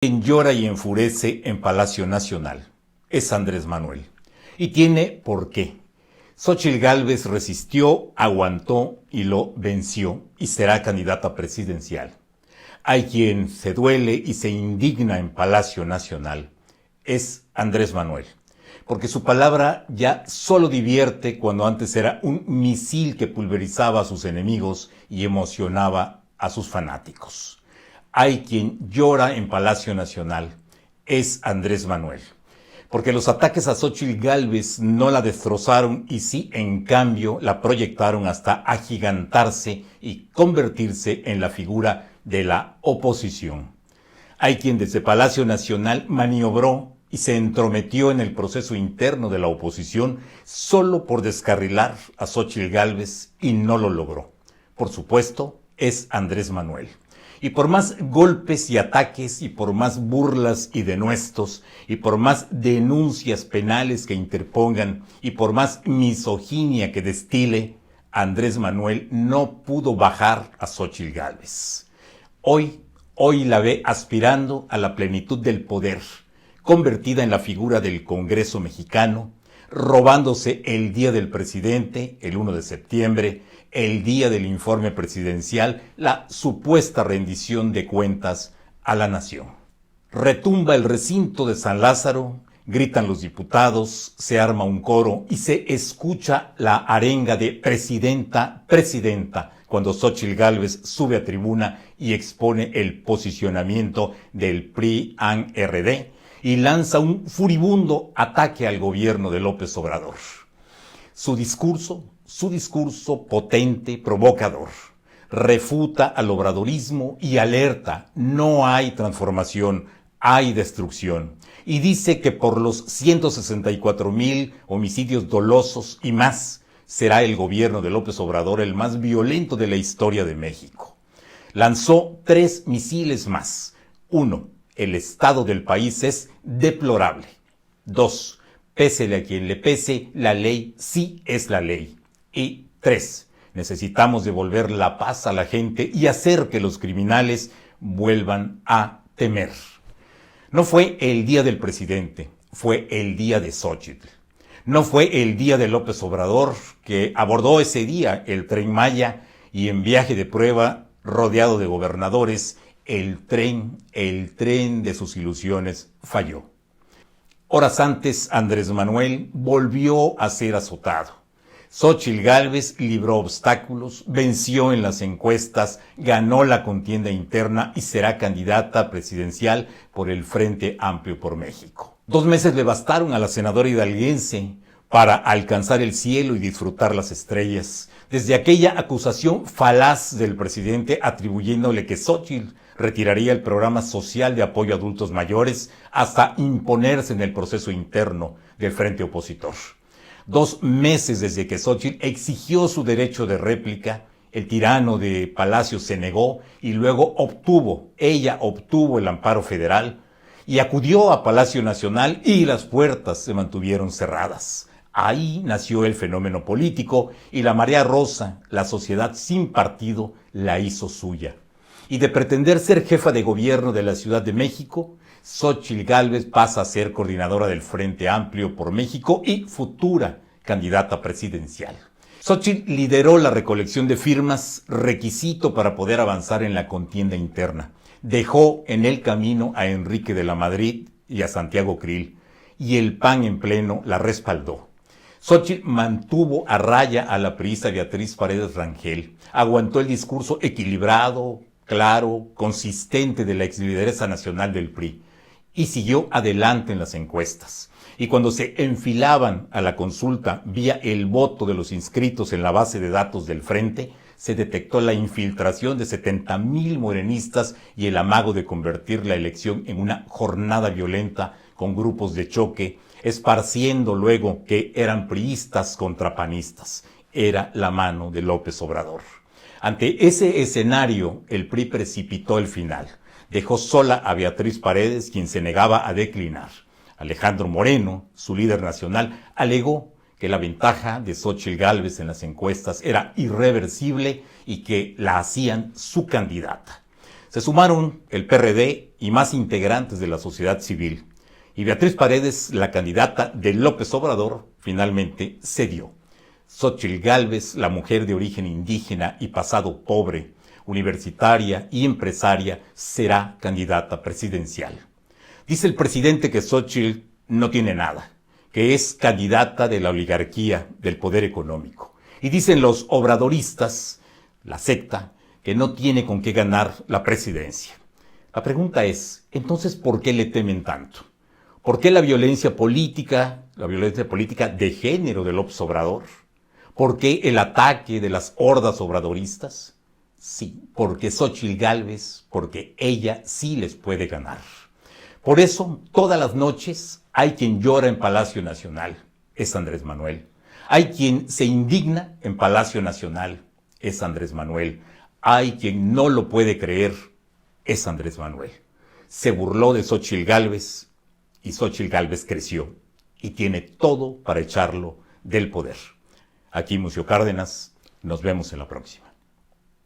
Quien llora y enfurece en Palacio Nacional es Andrés Manuel. Y tiene por qué. Xóchitl Gálvez resistió, aguantó y lo venció y será candidata presidencial. Hay quien se duele y se indigna en Palacio Nacional. Es Andrés Manuel. Porque su palabra ya solo divierte cuando antes era un misil que pulverizaba a sus enemigos y emocionaba a sus fanáticos. Hay quien llora en Palacio Nacional. Es Andrés Manuel. Porque los ataques a Xóchitl Gálvez no la destrozaron y sí, en cambio, la proyectaron hasta agigantarse y convertirse en la figura de la oposición. Hay quien desde Palacio Nacional maniobró y se entrometió en el proceso interno de la oposición solo por descarrilar a Xóchitl Gálvez y no lo logró. Por supuesto, es Andrés Manuel. Y por más golpes y ataques, y por más burlas y denuestos, y por más denuncias penales que interpongan, y por más misoginia que destile, Andrés Manuel no pudo bajar a Xóchitl Gálvez. Hoy la ve aspirando a la plenitud del poder, convertida en la figura del Congreso mexicano, robándose el día del presidente, el 1 de septiembre, el día del informe presidencial, la supuesta rendición de cuentas a la nación. Retumba el recinto de San Lázaro, gritan los diputados, se arma un coro y se escucha la arenga de presidenta, presidenta, cuando Xóchitl Gálvez sube a tribuna y expone el posicionamiento del PRI-AN-RD y lanza un furibundo ataque al gobierno de López Obrador. Su discurso potente, provocador, refuta al obradorismo y alerta: no hay transformación, hay destrucción. Y dice que por los 164,000 homicidios dolosos y más, será el gobierno de López Obrador el más violento de la historia de México. Lanzó 3 misiles más. 1. El estado del país es deplorable. 2. Pésele a quien le pese, la ley sí es la ley. Y 3. Necesitamos devolver la paz a la gente y hacer que los criminales vuelvan a temer. No fue el día del presidente, fue el día de Xóchitl. No fue el día de López Obrador, que abordó ese día el Tren Maya y en viaje de prueba, rodeado de gobernadores, el tren de sus ilusiones falló. Horas antes, Andrés Manuel volvió a ser azotado. Xóchitl Gálvez libró obstáculos, venció en las encuestas, ganó la contienda interna y será candidata presidencial por el Frente Amplio por México. 2 meses le bastaron a la senadora hidalguense para alcanzar el cielo y disfrutar las estrellas. Desde aquella acusación falaz del presidente atribuyéndole que Xóchitl retiraría el programa social de apoyo a adultos mayores hasta imponerse en el proceso interno del frente opositor. 2 meses desde que Xóchitl exigió su derecho de réplica, el tirano de Palacio se negó y luego ella obtuvo el amparo federal y acudió a Palacio Nacional y las puertas se mantuvieron cerradas. Ahí nació el fenómeno político y la marea rosa, la sociedad sin partido, la hizo suya. Y de pretender ser jefa de gobierno de la Ciudad de México, Xóchitl Gálvez pasa a ser coordinadora del Frente Amplio por México y futura candidata presidencial. Xóchitl lideró la recolección de firmas, requisito para poder avanzar en la contienda interna. Dejó en el camino a Enrique de la Madrid y a Santiago Krill, y el PAN en pleno la respaldó. Xóchitl mantuvo a raya a la priista Beatriz Paredes Rangel, aguantó el discurso equilibrado, claro, consistente de la exlideresa nacional del PRI y siguió adelante en las encuestas. Y cuando se enfilaban a la consulta vía el voto de los inscritos en la base de datos del Frente, se detectó la infiltración de 70,000 morenistas y el amago de convertir la elección en una jornada violenta con grupos de choque, esparciendo luego que eran priistas contra panistas. Era la mano de López Obrador. Ante ese escenario, el PRI precipitó el final. Dejó sola a Beatriz Paredes, quien se negaba a declinar. Alejandro Moreno, su líder nacional, alegó que la ventaja de Xóchitl Gálvez en las encuestas era irreversible y que la hacían su candidata. Se sumaron el PRD y más integrantes de la sociedad civil. Y Beatriz Paredes, la candidata de López Obrador, finalmente cedió. Xóchitl Gálvez, la mujer de origen indígena y pasado pobre, universitaria y empresaria, será candidata presidencial. Dice el presidente que Xóchitl no tiene nada, que es candidata de la oligarquía, del poder económico. Y dicen los obradoristas, la secta, que no tiene con qué ganar la presidencia. La pregunta es, entonces, ¿por qué le temen tanto? ¿Por qué la violencia política de género de López Obrador? ¿Por qué el ataque de las hordas obradoristas? Sí, porque Xóchitl Gálvez, porque ella sí les puede ganar. Por eso, todas las noches hay quien llora en Palacio Nacional, es Andrés Manuel. Hay quien se indigna en Palacio Nacional, es Andrés Manuel. Hay quien no lo puede creer, es Andrés Manuel. Se burló de Xóchitl Gálvez y Xóchitl Gálvez creció y tiene todo para echarlo del poder. Aquí Mucio Cárdenas, nos vemos en la próxima.